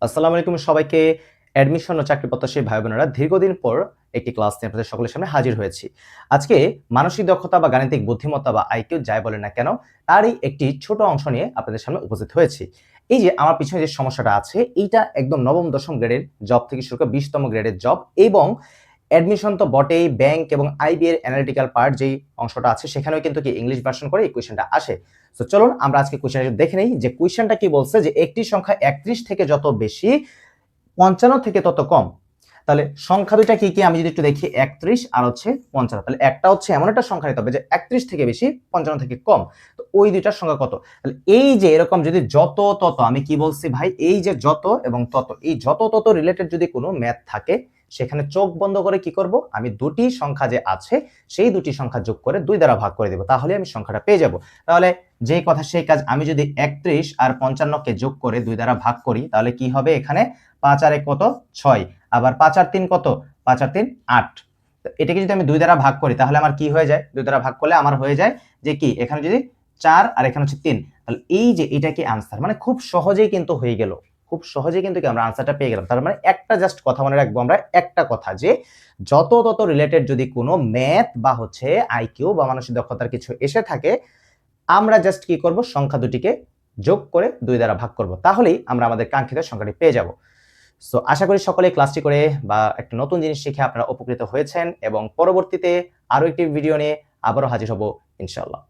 আসসালামু আলাইকুম সবাইকে। অ্যাডমিশন ও চাকরি প্রত্যাশী ভাই বোনেরা, দীর্ঘদিন পর একটি ক্লাস নিয়ে আপনাদের সকলের সামনে হাজির হয়েছি। আজকে মানসিক দক্ষতা বা গাণিতিক বুদ্ধিমত্তা বা আইকিউ যাই বলেন না কেন, তারই একটি ছোট অংশ নিয়ে আপনাদের সামনে উপস্থিত হয়েছি। এই যে আমার পিছনে যে সমস্যাটা আছে, এইটা একদম নবম দশম গ্রেডের জব থেকে শুরু করে 20তম গ্রেডের জব, এবং অ্যাডমিশন তো বটেই, ব্যাংক এবং আইবি এর অ্যানালিটিক্যাল পার্ট যেই অংশটা আছে সেখানেও কিন্তু কি ইংলিশ ভার্সন করে এই কোয়েশ্চেনটা আসে। তো চলুন আমরা আজকে কোয়েশ্চেনটা দেখে নেই যে কোয়েশ্চেনটা কি বলছে, যে একটি সংখ্যা 31 থেকে যত বেশি 55 থেকে তত কম। তাহলে সংখ্যা দুইটা কি কি আমি যদি একটু দেখি, 31 আর হচ্ছে 55। তাহলে একটা হচ্ছে এমন একটা সংখ্যা নিতে হবে যে 31 থেকে বেশি 55 থেকে কম। তো ওই দুইটার সংখ্যা কত? তাহলে এই যে এরকম যদি যত তত, আমি কি বলছি ভাই, এই যে যত এবং তত, এই যত তত রিলেটেড যদি কোনো ম্যাথ থাকে, সেখানে চোখ বন্ধ করে কি করব, আমি দুটি সংখ্যা যে আছে সেই দুটি সংখ্যা যোগ করে 2 দ্বারা ভাগ করে দেব, তাহলে আমি সংখ্যাটা পেয়ে যাব। তাহলে যেই কথা সেই কাজ, আমি যদি 31 আর 55 কে যোগ করে 2 দ্বারা ভাগ করি, তাহলে কি হবে, এখানে 5 আর 1 কত, 6, আবার 5 আর 3 কত, 5 আর 3 8। এটাকে যদি আমি 2 দ্বারা ভাগ করি, তাহলে আমার কি হয়ে যায়, 2 দ্বারা ভাগ করলে আমার হয়ে যায় যে কি, এখানে যদি 4 আর এখানে হচ্ছে 3, তাহলে এই যে এটা কি আনসার, মানে খুব সহজেই কিন্তু হয়ে গেল, খুব সহজেই কিন্তু কি আমরা আনসারটা পেয়ে গেলাম। তার মানে একটা জাস্ট কথা মনে রাখবো আমরা, একটা কথা, যে যত তত রিলেটেড যদি কোনো ম্যাথ বা হচ্ছে আইকিউ বা মানসিক দক্ষতার কিছু এসে থাকে, আমরা জাস্ট কি করব, সংখ্যা দুটিকে যোগ করে 2 দ্বারা ভাগ করব, তাহলেই আমরা আমাদের কাঙ্ক্ষিত সংখ্যাটি পেয়ে যাব। সো আশা করি সকলে ক্লাসটি করে বা একটা নতুন জিনিস শিখে আপনারা উপকৃত হয়েছেন, এবং পরবর্তীতে আরো একটি ভিডিও নিয়ে আবারও হাজির হব ইনশাআল্লাহ।